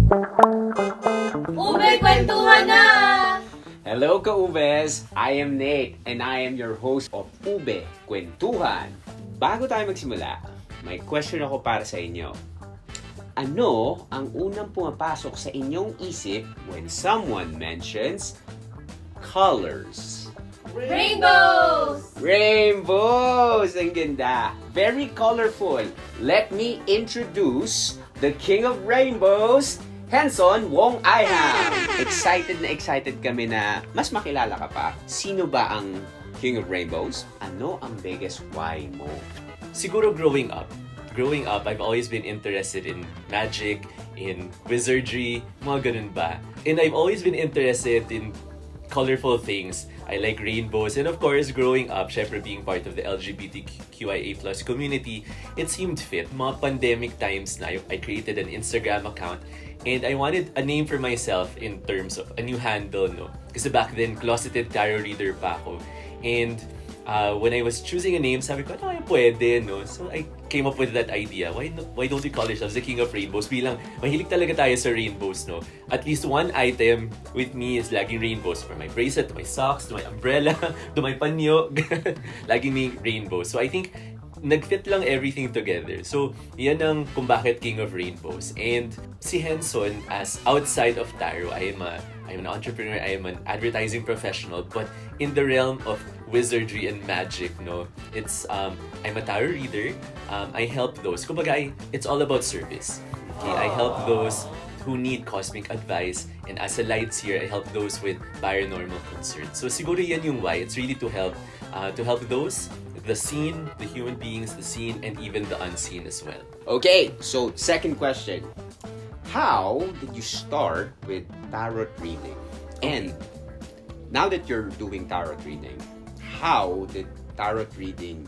Ube, kwentuhan na! Hello ka-Ubes! I am Nate and I am your host of Ube, Kwentuhan. Bago tayo magsimula, may question ako para sa inyo. Ano ang unang pumapasok sa inyong isip when someone mentions colors? Rainbows! Rainbows! Ang ganda! Very colorful. Let me introduce the King of Rainbows, Henson Wongaiham. Excited na excited kami na mas makilala ka pa. Sino ba ang King of Rainbows? Ano ang biggest why mo? Siguro growing up, I've always been interested in magic, in wizardry, mga ganun ba. And I've always been interested in colorful things. I like rainbows. And of course, growing up, syempre being part of the LGBTQIA+ community, it seemed fit. Mga pandemic times na, I created an Instagram account and I wanted a name for myself in terms of a new handle, no? Kasi back then, closeted tarot reader pa ako. And when I was choosing a name, sabi ko, ano pwede, no? So I came up with that idea. Why don't we call ourselves the King of Rainbows? Bilang mahilig talaga tayo sa rainbows, no? At least one item with me is laging rainbows. From my bracelet, to my socks, to my umbrella, to my panyo. Laging may rainbows. So I think nag-fit lang everything together. So, yan ang kung bakit King of Rainbows. And si Henson, as outside of tarot, I am an entrepreneur, I am an advertising professional, but in the realm of wizardry and magic, no, it's I'm a tarot reader. I help those. Kumbaga, it's all about service. Okay, I help those who need cosmic advice, and as a LightSeer, I help those with paranormal concerns. So siguro yan yung why. It's really to help those, the seen, the human beings, the seen, and even the unseen as well. Okay, so second question. How did you start with tarot reading? And now that you're doing tarot reading, how did tarot reading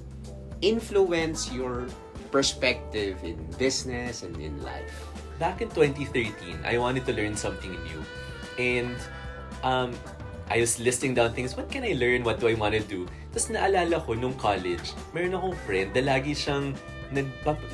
influence your perspective in business and in life? Back in 2013, I wanted to learn something new. And I was listing down things, what can I learn? What do I want to do? Tapos naalala ko, nung college, meron akong friend na lagi siyang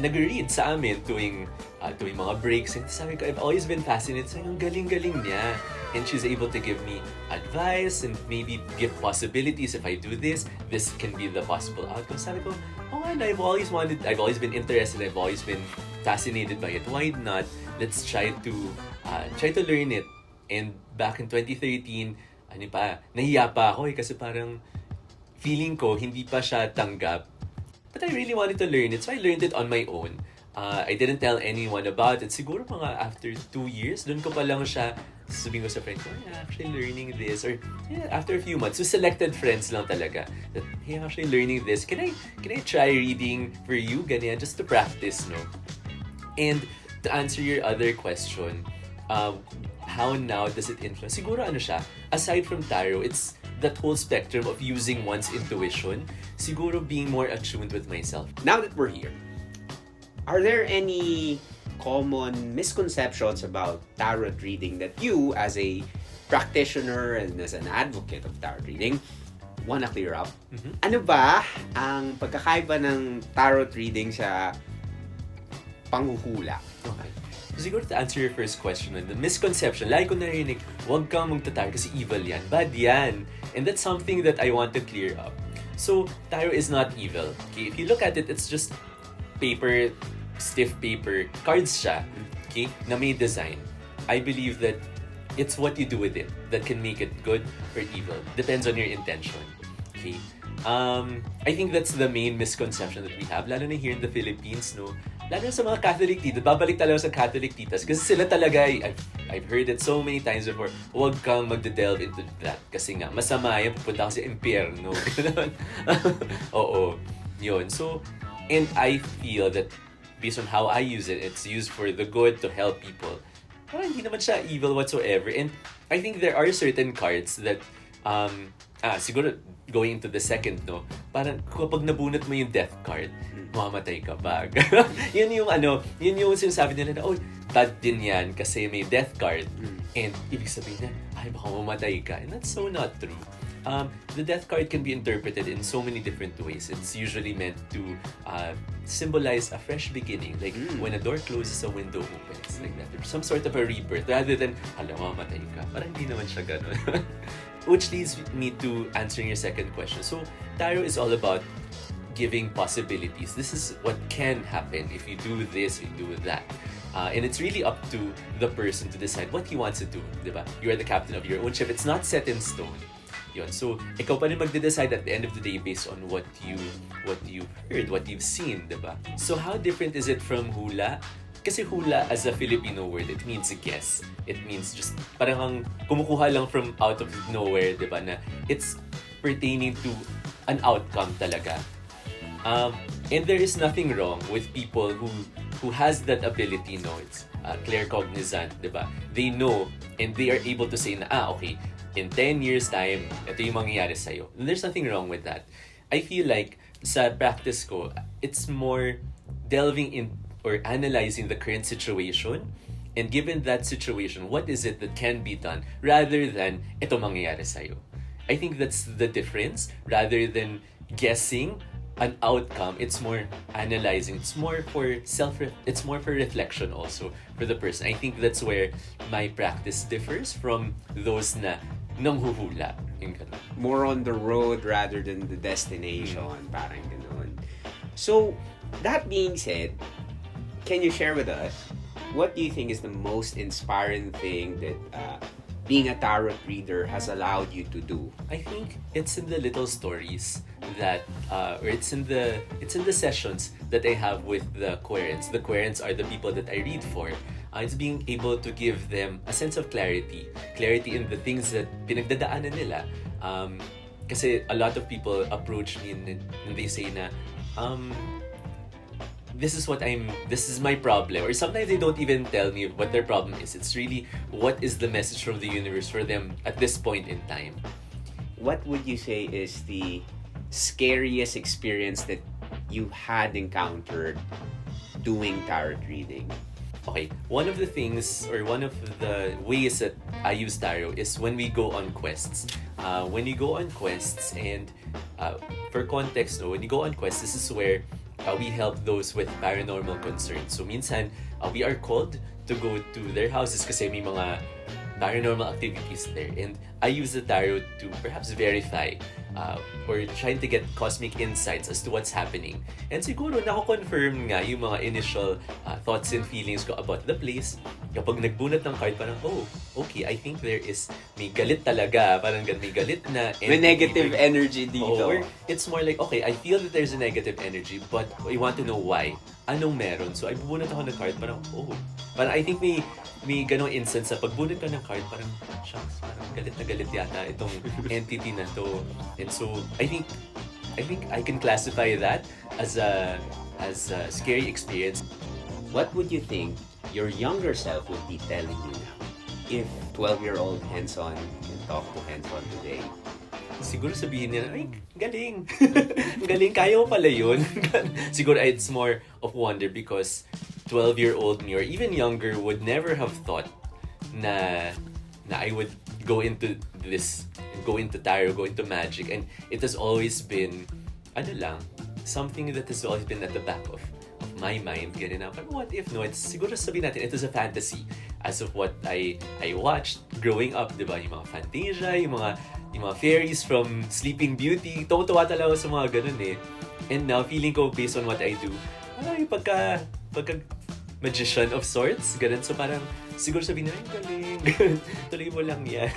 nag-read sa amin tuwing mga breaks. And sabi ko, I've always been fascinated sa yung galing-galing niya. And she's able to give me advice and maybe give possibilities. If I do this, this can be the possible outcome. Sabi ko, oh man, I've always been interested, I've always been fascinated by it. Why not? Let's try to learn it. And back in 2013, nahiya pa ako kasi parang feeling ko hindi pa siya tanggap. But I really wanted to learn it, so I learned it on my own. I didn't tell anyone about it. Siguro mga after 2 years, doon ko pa lang siya sabihin ko sa friend ko, I'm actually learning this. Or after a few months, so selected friends lang talaga. That, hey, I'm actually learning this. Can I try reading for you? Ganyan, just to practice, no? And to answer your other question, how now does it influence? Siguro siya, aside from tarot, it's that whole spectrum of using one's intuition. Siguro being more attuned with myself. Now that we're here, are there any common misconceptions about tarot reading that you, as a practitioner and as an advocate of tarot reading, wanna clear up? Mm-hmm. Ano ba ang pagkakaiba ng tarot reading sa panghuhula? Okay. So, siguro to answer your first question, the misconception, lagi ko narinig, huwag kang magtatar kasi evil yan, bad yan. And that's something that I want to clear up. So, tarot is not evil. Okay? If you look at it, it's just paper, stiff paper, cards siya, okay, na may design. I believe that it's what you do with it that can make it good or evil. Depends on your intention. Okay? I think that's the main misconception that we have, lalo na here in the Philippines, no? Lalo sa mga Catholic titas, babalik talaga sa Catholic titas kasi sila talaga, I've heard it so many times before, huwag kang magde-delve into that kasi nga, masama yan, pupunta ka sa impyerno. Oo, yun. So, and I feel that based on how I use it, it's used for the good, to help people. Parang hindi naman siya evil whatsoever. And I think there are certain cards that, siguro going into the second, no, parang kapag nabunot mo yung death card, mamamatay ka ba? yun yung sinasabi nila na, oh, bad din yan kasi may death card. And ibig sabihin na, ay, baka mamatay ka. And that's so not true. the death card can be interpreted in so many different ways. It's usually meant to symbolize a fresh beginning, like when a door closes, a window opens, like that. There's some sort of a rebirth, rather than, alam mo, mamatay ka. Parang hindi naman siya ganun. Which leads me to answering your second question. So, tarot is all about giving possibilities. This is what can happen if you do this, if you do that. And it's really up to the person to decide what he wants to do, diba? You are the captain of your own ship. It's not set in stone. Yun. So, ikaw pa rin magde-decide at the end of the day based on what you heard, what you've seen, diba? So, how different is it from hula? Kasi hula, as a Filipino word, it means guess. It means just parang ang kumukuha lang from out of nowhere, diba? Na it's pertaining to an outcome talaga. And there is nothing wrong with people who has that ability, no? It's claircognizant, diba? They know and they are able to say na, okay, in 10 years time, ito yung mangyayari sa'yo. And there's nothing wrong with that. I feel like sa practice ko, it's more delving in or analyzing the current situation, and given that situation, what is it that can be done rather than ito mangyayari sa'yo. I think that's the difference. Rather than guessing an outcome, it's more analyzing. It's more for it's more for reflection also for the person. I think that's where my practice differs from those na nanghuhula. More on the road rather than the destination. Parang ganun. So, that being said, can you share with us, what do you think is the most inspiring thing that being a tarot reader has allowed you to do? I think it's in the little stories that, or it's in the sessions that I have with the querents. The querents are the people that I read for. It's being able to give them a sense of clarity in the things that pinagdadaanan nila. Kasi a lot of people approach me and they say na, this is my problem. Or sometimes they don't even tell me what their problem is. It's really, what is the message from the universe for them at this point in time? What would you say is the scariest experience that you had encountered doing tarot reading? Okay, one of the things, or one of the ways that I use tarot is when we go on quests. When you go on quests, and for context, when you go on quests, this is where we help those with paranormal concerns. So minsan, we are called to go to their houses kasi may mga paranormal activities there. And I use the tarot to perhaps verify or trying to get cosmic insights as to what's happening. And siguro nako-confirm nga yung mga initial thoughts and feelings ko about the place. Kapag nagbunat ng card, parang, okay, I think may galit talaga. Parang may galit na. May negative energy dito. Or it's more like, okay, I feel that there's a negative energy, but I want to know why. Anong meron? So, ay bubunot ako ng card, parang, Parang I think may ganong instance sa pagbunot ka ng card, parang, shucks, parang galit na galit yata itong entity na to. And so, I think I can classify that as a scary experience. What would you think your younger self would be telling you now? If 12-year-old Henson can talk to Henson today? Siguro sabihin niya, ay, galing. Galing, kaya mo pala yun. Siguro it's more of wonder because 12-year-old me or even younger would never have thought na I would go into this, go into tarot, go into magic. And it has always been, something that has always been at the back of my mind. Ganun na, but what if no? It's siguro sabihin natin, it is a fantasy as of what I watched growing up, di ba? Yung mga Fantasia, yung mga fairies from Sleeping Beauty. Tuwa-tuwa talaga ako sa mga ganun eh. And now, feeling ko based on what I do, yung pagka magician of sorts, ganun. So parang, siguro sabihin na, galing. Tuloy mo lang yan.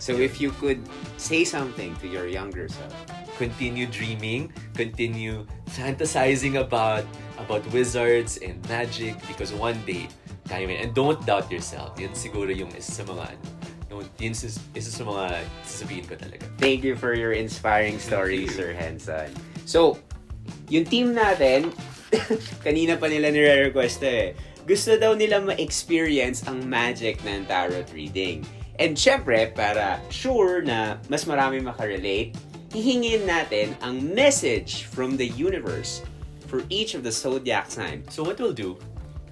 So if you could say something to your younger self, continue dreaming, continue fantasizing about wizards and magic because one day, kaya mo yan. And don't doubt yourself. Yan siguro yung isa sa mga isa sa mga sasabihin ko talaga. Thank you for your inspiring story, Sir Henson. So, yung team natin, kanina pa nila nire-request gusto daw nila ma-experience ang magic ng tarot reading. And syempre, para sure na mas marami makarelate, hihingin natin ang message from the universe for each of the zodiac signs. So what we'll do,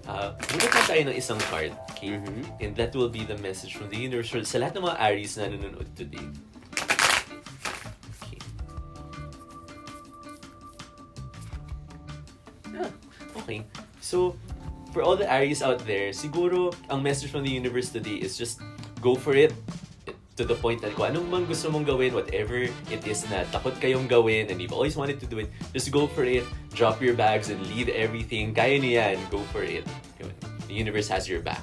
bulat lang tayo ng isang card, okay? And that will be the message from the universe sa lahat ng mga Aries na nanonood today. Okay, so for all the Aries out there, siguro ang message from the universe today is just go for it, to the point that kung anong man gusto mong gawin, whatever it is na takot kayong gawin and you've always wanted to do it, just go for it, drop your bags and leave everything. Kaya niyo yan, go for it. The universe has your back.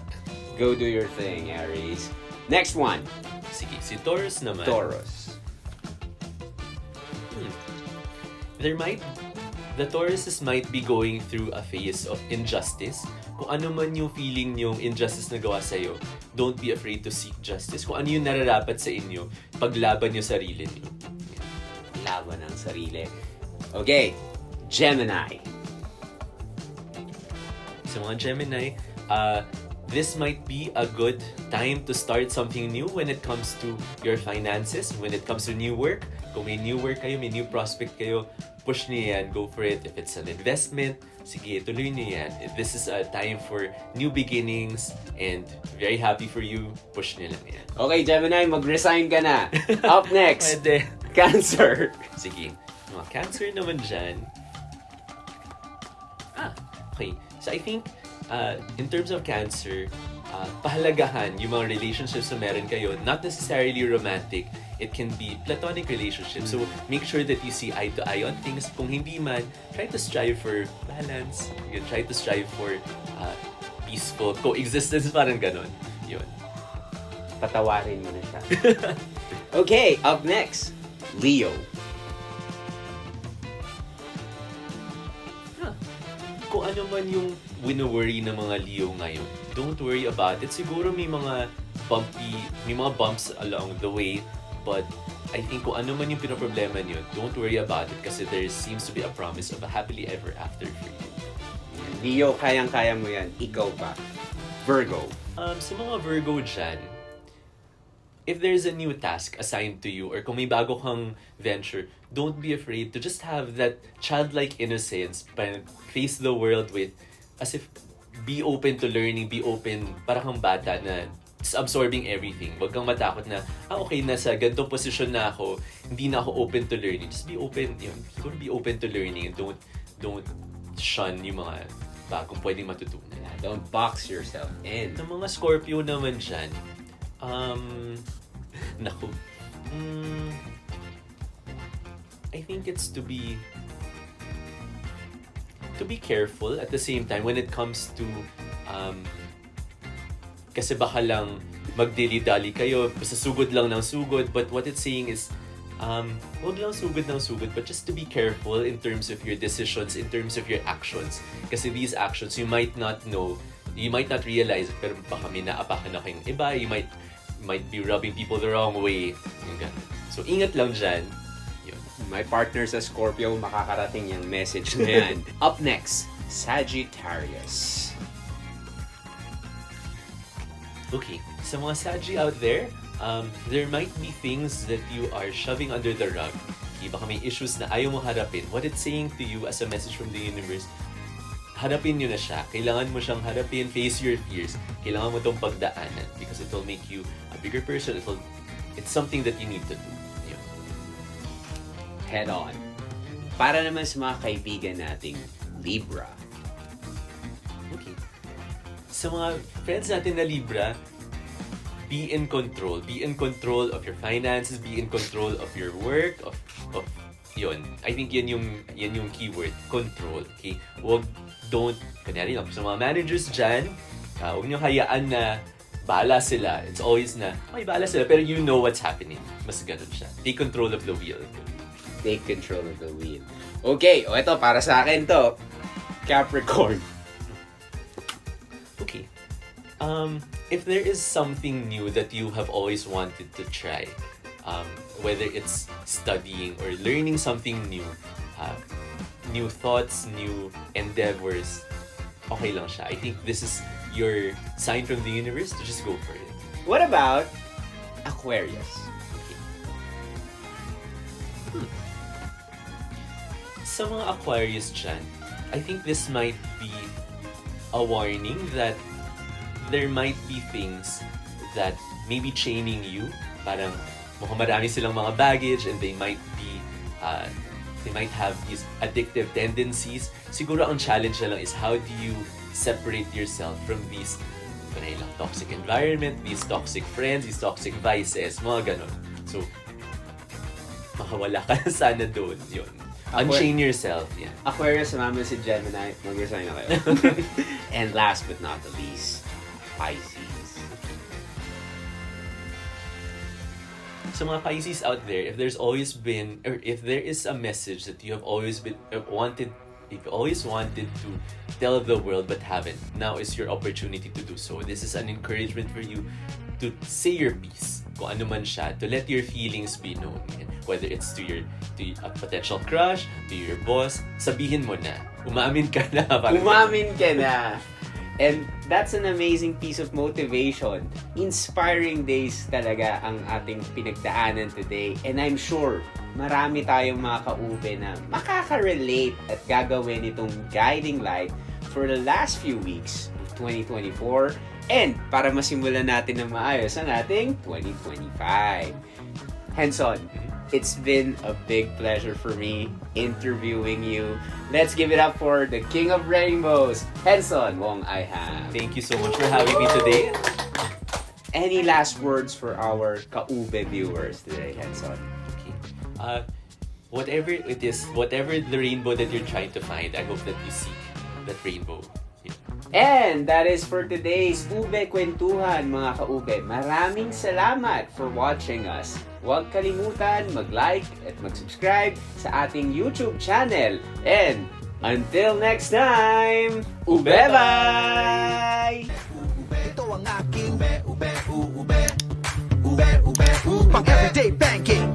Go do your thing, Aries. Next one. Sige, si Taurus naman. Taurus. The Tauruses might be going through a phase of injustice. Kung ano man yung feeling yung injustice na gawa sa'yo, don't be afraid to seek justice. Kung ano yung nararapat sa inyo, paglaban yung sarili niyo. Laban ang sarili. Okay, Gemini. Sa mga Gemini, this might be a good time to start something new when it comes to your finances, when it comes to new work. Kung may new work kayo, may new prospect kayo, push niyo yan, go for it. If it's an investment, sige, tuloy niyo yan. If this is a time for new beginnings and very happy for you, push niyo lang yan. Okay, Gemini, mag-resign ka na. Up next, Pwede. Cancer. Sige, mga Cancer naman dyan. Okay. So I think, in terms of Cancer, pahalagahan yung mga relationships na meron kayo, not necessarily romantic, it can be platonic relationships. So make sure that you see eye to eye on things. Kung hindi man, try to strive for balance. Yun, try to strive for peaceful coexistence, parang ganon. Yun. Patawarin mo na siya. Okay, up next, Leo. Kung ano man yung wino-worry ng mga Leo ngayon, don't worry about it. Siguro may mga bumps along the way, but I think kung ano man yung pinoproblema niyo, don't worry about it kasi there seems to be a promise of a happily ever after for you. Leo, kayang-kaya mo yan. Ikaw pa. Virgo. Sa mga Virgo dyan, if there's a new task assigned to you or kung may bago kang venture, don't be afraid to just have that childlike innocence, face the world with, as if, be open to learning, be open, para kang bata na just absorbing everything. Huwag kang matakot na, okay, nasa ganitong posisyon na ako, hindi na ako open to learning. Just be open, siguro be open to learning and don't shun yung mga bagong pwedeng matutunan. Don't box yourself in. Sa mga Scorpio naman dyan, naku, I think it's to be careful at the same time when it comes to kasi baka lang magdili-dali kayo, basta sugod lang ng sugod, but what it's saying is huwag lang sugod ng sugod, but just to be careful in terms of your decisions, in terms of your actions. Kasi these actions, you might not know, you might not realize, pero baka may naapakan na kayong iba, you might be rubbing people the wrong way. Yung ganun. So, ingat lang dyan. Yun. My partner sa Scorpio, makakarating yung message na yan. Up next, Sagittarius. Okay, sa mga Saggy out there, there might be things that you are shoving under the rug. Okay, baka may issues na ayaw mo harapin. What it's saying to you as a message from the universe, harapin nyo na siya. Kailangan mo siyang harapin, face your fears. Kailangan mo itong pagdaanan because it will make you a bigger person. It's something that you need to do. Yeah. Head on. Para naman sa mga kaibigan nating Libra. Okay. Sa mga friends natin na Libra, be in control. Be in control of your finances, be in control of your work, of yun. I think yan yung keyword, control. Okay? Kanyari lang, sa mga managers dyan, huwag nyo hayaan na bahala sila. It's always na, okay, bahala sila, pero you know what's happening. Mas ganun siya. Take control of the wheel. Take control of the wheel. Okay, ito, para sa akin to. Capricorn. Okay. If there is something new that you have always wanted to try, whether it's studying or learning something new, new thoughts, new endeavors, okay lang siya. I think this is your sign from the universe to just go for it. What about Aquarius? Okay. Sa mga Aquarius dyan, I think this might be a warning that there might be things that may be chaining you. Parang mukhang marami silang mga baggage and they might be They might have these addictive tendencies. Siguro ang challenge na lang is how do you separate yourself from these toxic environment, these toxic friends, these toxic vices, mga ganon. So, makawala ka na sana doon. Yun. Unchain yourself. Yeah. Aquarius, naman si Gemini. Mag-resign na kayo. And last but not the least, Pisces. So mga Pisces out there, if there's always been, or if there is a message that you have always been you've always wanted to tell the world but haven't, now is your opportunity to do so. This is an encouragement for you to say your piece, kung ano man siya, to let your feelings be known. Whether it's to a potential crush, to your boss, sabihin mo na. Umamin ka na. Umamin ka na. And that's an amazing piece of motivation. Inspiring days talaga ang ating pinagdaanan today. And I'm sure marami tayong mga kaube na makaka-relate at gagawin itong guiding light for the last few weeks of 2024 and para masimulan natin ng maayos ang ating 2025. Henson, it's been a big pleasure for me interviewing you. Let's give it up for the King of Rainbows, Henson Wongaiham. Thank you so much for having me today. Any last words for our kaube viewers today, Henson? Whatever it is, whatever the rainbow that you're trying to find, I hope that you seek that rainbow. Yeah. And that is for today's Ube Kwentuhan, mga kaube. Maraming salamat for watching us. Huwag kalimutan mag-like at mag-subscribe sa ating YouTube channel. And until next time, ube-bye! Ito ang aking ube, pang everyday banking.